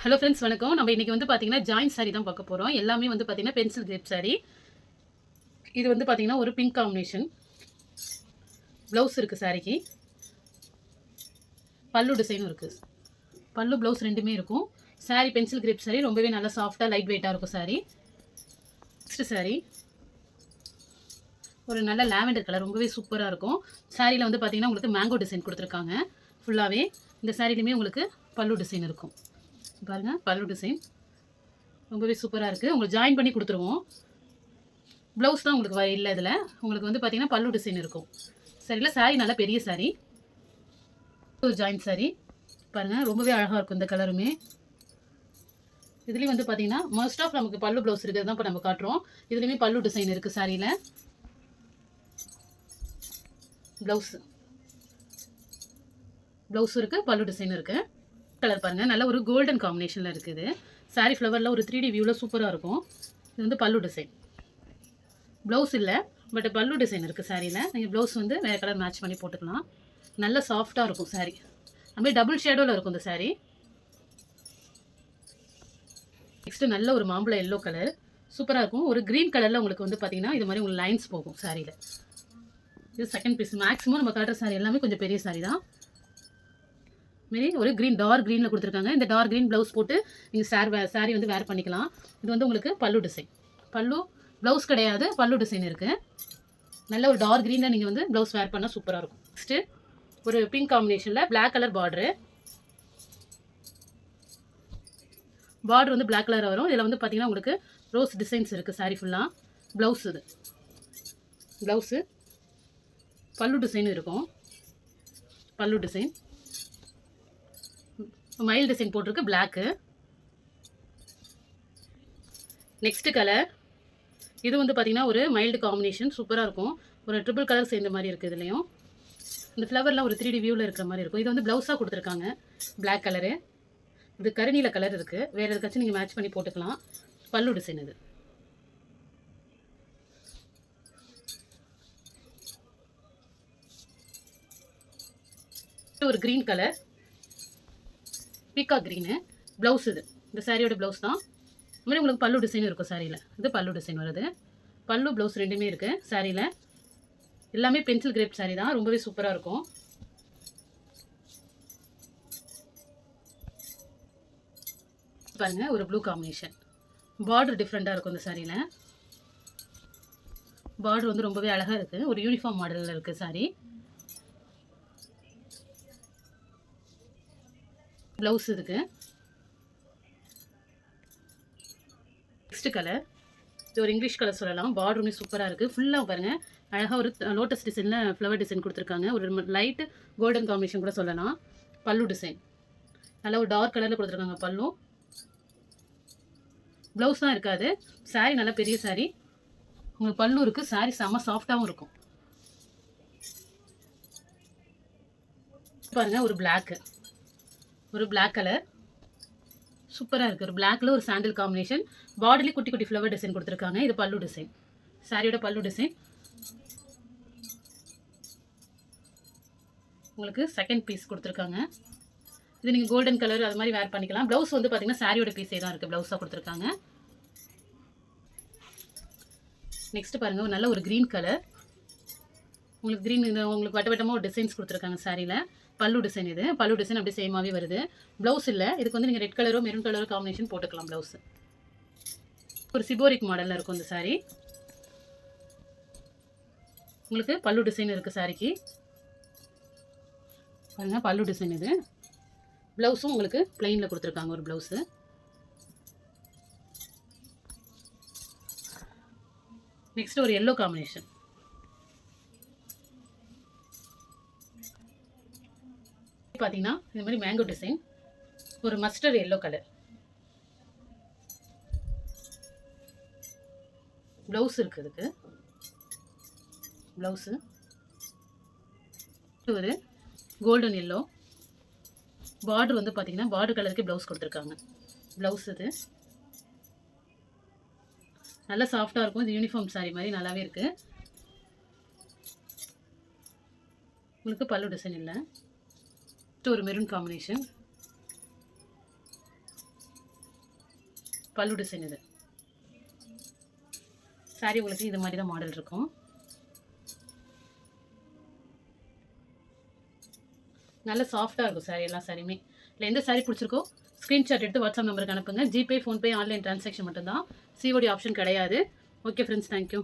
Hello friends, வணக்கம். நம்ம இன்றைக்கி வந்து பார்த்திங்கன்னா ஜாயின் சாரீ தான் பார்க்க போகிறோம். எல்லாமே வந்து பார்த்திங்கன்னா பென்சில் கிரேப் சாரீ. இது வந்து பார்த்திங்கன்னா ஒரு பிங்க் காம்பினேஷன். ப்ளவுஸ் இருக்குது சாரீக்கு. பல்லு டிசைனும் இருக்குது. பல்லு ப்ளவுஸ் ரெண்டுமே இருக்கும். சாரீ பென்சில் கிரேப் சாரீ, ரொம்பவே நல்லா சாஃப்டாக லைட் வெயிட்டாக இருக்கும் சாரீ. நெக்ஸ்ட் சாரீ ஒரு நல்ல லாவெண்டர் கலர், ரொம்பவே சூப்பராக இருக்கும். சாரியில் வந்து பார்த்திங்கன்னா உங்களுக்கு மேங்கோ டிசைன் கொடுத்துருக்காங்க. ஃபுல்லாகவே இந்த சாரீலையுமே உங்களுக்கு பல்லு டிசைன் இருக்கும். பாருங்கள், பல்லு டிசைன் ரொம்பவே சூப்பராக இருக்குது. உங்களுக்கு ஜாயின் பண்ணி கொடுத்துருவோம். ப்ளவுஸ் தான் உங்களுக்கு இல்லை. இதில் உங்களுக்கு வந்து பார்த்திங்கன்னா பல்லு டிசைன் இருக்கும். சரிங்களா? சாரீ நல்லா பெரிய சாரீ, ஒரு ஜாயின் சாரீ. பாருங்கள், ரொம்பவே அழகாக இருக்கும் இந்த கலருமே. இதுலேயும் வந்து பார்த்திங்கன்னா மோஸ்ட் ஆஃப் நமக்கு பல்லு ப்ளவுஸ் இருக்கிறது தான் இப்போ நம்ம காட்டுறோம். இதுலேயுமே பல்லு டிசைன் இருக்குது சாரியில். ப்ளவுஸ் இருக்குது, பல்லு டிசைன் இருக்குது. கலர் பாருங்கள், நல்ல ஒரு கோல்டன் காம்பினேஷனில் இருக்குது. சாரீ ஃப்ளவரில் ஒரு 3D வியூவில் சூப்பராக இருக்கும். இது வந்து பல்லு டிசைன். ப்ளவுஸ் இல்லை, பட் பல்லு டிசைன் இருக்குது சாரியில். நீங்கள் ப்ளவுஸ் வந்து வேறு கலர் மேட்ச் பண்ணி போட்டுக்கலாம். நல்ல சாஃப்டாக இருக்கும் சாரீ. அப்படியே டபுள் ஷேடோவில் இருக்கும் இந்த சாரீ. நெக்ஸ்ட்டு நல்ல ஒரு மாம்பழம் எல்லோ கலர், சூப்பராக இருக்கும். ஒரு க்ரீன் கலரில் உங்களுக்கு வந்து பார்த்திங்கன்னா இது மாதிரி உங்களுக்கு லைன்ஸ் போகும் சாரியில். இது செகண்ட் பீஸ். மேக்ஸிமம் நம்ம காட்டுற சாரீ எல்லாமே கொஞ்சம் பெரிய சாரீ தான். மாரி ஒரு க்ரீன், டார்க் க்ரீனில் கொடுத்துருக்காங்க. இந்த டார்க் க்ரீன் ப்ளவுஸ் போட்டு நீங்கள் சாரீ வந்து வேர் பண்ணிக்கலாம். இது வந்து உங்களுக்கு பல்லு டிசைன். பல்லு ப்ளவுஸ் கிடையாது, பல்லு டிசைன் இருக்குது. நல்ல ஒரு டார்க் க்ரீனில் நீங்கள் வந்து ப்ளவுஸ் வேர் பண்ணால் சூப்பராக இருக்கும். நெக்ஸ்ட்டு ஒரு பிங்க் காம்பினேஷனில் பிளாக் கலர் பார்டரு வந்து பிளாக் கலர் வரும். இதில் வந்து பார்த்திங்கன்னா உங்களுக்கு ரோஸ் டிசைன்ஸ் இருக்குது சாரீ ஃபுல்லாக. ப்ளவுஸ் இது ப்ளவுஸு, பல்லு டிசைனும் இருக்கும். பல்லு டிசைன் மயில் டிசைன் போட்டிருக்கு, பிளாக்கு. நெக்ஸ்ட் கலர் இது வந்து பார்த்திங்கன்னா ஒரு மைல்டு காம்பினேஷன், சூப்பராக இருக்கும். ஒரு ட்ரிபிள் கலர் சேர்ந்த மாதிரி இருக்குது. இதுலேயும் இந்த ஃப்ளவர்லாம் ஒரு 3D வியூவில் இருக்கிற மாதிரி இருக்கும். இது வந்து ப்ளவுஸாக கொடுத்துருக்காங்க, பிளாக் கலரு. இது கருநீல கலர் இருக்குது. வேறு எதுக்காச்சும் நீங்கள் மேட்ச் பண்ணி போட்டுக்கலாம். பல்லு டிசைன் இது. ஒரு க்ரீன் கலர், பீக்கா க்ரீனு. ப்ளவுஸ் இது இந்த சாரியோட ப்ளவுஸ் தான். இது மாதிரி உங்களுக்கு பல்லு டிசைன் இருக்கும் சாரியில். இது பல்லு டிசைன் வருது. பல்லு ப்ளவுஸ் ரெண்டுமே இருக்குது சாரியில். எல்லாமே பென்சில் கிரேப் சாரீ தான், ரொம்பவே சூப்பராக இருக்கும். பாருங்கள், ஒரு ப்ளூ காம்பினேஷன். பார்டர் டிஃப்ரெண்ட்டாக இருக்கும் இந்த சாரியில். பார்டர் வந்து ரொம்பவே அழகாக இருக்குது. ஒரு யூனிஃபார்ம் மாடலில் இருக்குது சாரீ. ப்ளவுஸ் இருக்குது. நெக்ஸ்ட் கலர் இது ஒரு இங்கிலீஷ் கலர் சொல்லலாம். பார்டருமே சூப்பராக இருக்குது. ஃபுல்லாக பாருங்கள், அழகாக ஒரு லோட்டஸ் டிசைனில் ஃப்ளவர் டிசைன் கொடுத்துருக்காங்க. ஒரு லைட்டு கோல்டன் காம்பினேஷன் கூட சொல்லலாம். பல்லு டிசைன் நல்லா ஒரு டார்க் கலரில் கொடுத்துருக்காங்க. பல்லு ப்ளவுஸ் தான் இருக்காது. சாரீ நல்லா பெரிய சாரீ. உங்களுக்கு பல்லு இருக்குது. சாரீ செம்ம சாஃப்டாகவும் இருக்கும். பாருங்கள், ஒரு பிளாக் கலர் சூப்பராக இருக்குது. ஒரு பிளாக்ல ஒரு சாண்டில் காம்பினேஷன். பார்டர்லேயே குட்டி குட்டி ஃப்ளவர் டிசைன் கொடுத்துருக்காங்க. இது பல்லு டிசைன். சாரியோட பல்லு டிசைன். உங்களுக்கு செகண்ட் பீஸ் கொடுத்துருக்காங்க. இது நீங்கள் கோல்டன் கலர் அது மாதிரி வேர் பண்ணிக்கலாம். ப்ளவுஸ் வந்து பார்த்தீங்கன்னா சாரியோட பீஸே தான் இருக்குது, ப்ளவுஸாக கொடுத்துருக்காங்க. நெக்ஸ்ட் பாருங்கள், ஒரு நல்ல ஒரு க்ரீன் கலர். உங்களுக்கு க்ரீன் உங்களுக்கு வட்டமாக ஒரு டிசைன்ஸ் கொடுத்துருக்காங்க சாரியில். பல்லு டிசைன் இது. பல்லு டிசைன் அப்படியே சேமாகவே வருது. ப்ளவுஸ் இல்லை. இதுக்கு வந்து நீங்கள் ரெட் கலரோ மெரூன் கலரோ காம்பினேஷன் போட்டுக்கலாம் ப்ளவுஸு. ஒரு சிபோரிக் மாடலில் இருக்கும் இந்த சாரீ. உங்களுக்கு பல்லு டிசைன் இருக்குது சாரிக்கு. பாருங்கள், பல்லு டிசைன் இது. ப்ளவுஸும் உங்களுக்கு பிளெயினில் கொடுத்துருக்காங்க ஒரு ப்ளவுஸு. நெக்ஸ்ட் ஒரு எல்லோ காம்பினேஷன். பார்த்தீங்கன்னா இந்த மாதிரி மேங்கோ டிசைன், ஒரு மஸ்டர்ட் எல்லோ கலர். ப்ளவுஸ் இருக்குது. இதுக்கு ப்ளவுஸு ஒரு கோல்டன் எல்லோ. பார்டர் வந்து பார்த்தீங்கன்னா பார்டர் கலருக்கு ப்ளவுஸ் கொடுத்துருக்காங்க. ப்ளவுஸ் இது நல்லா சாஃப்டாக இருக்கும். இது யூனிஃபார்ம் சாரீ மாதிரி நல்லாவே இருக்குது. உங்களுக்கு பல்லு டிசைன் இல்லை. ஒரு மெரூன் காம்பினேஷன். பல்லு டிசைன் இது. சாரி உங்களுக்கு இது மாதிரி தான் மாடல் இருக்கும். நல்ல சாஃப்டாக இருக்கும் சாரி, எல்லா சாரியுமே. இல்லை எந்த சாரி பிடிச்சிருக்கோ ஸ்க்ரீன்ஷாட் எடுத்து வாட்ஸ்அப் நம்பருக்கு அனுப்புங்க. ஜிபே, ஃபோன்பே, ஆன்லைன் ட்ரான்சாக்ஷன் மட்டும்தான், சிஓடி ஆப்ஷன் கிடையாது. Okay friends, thank you.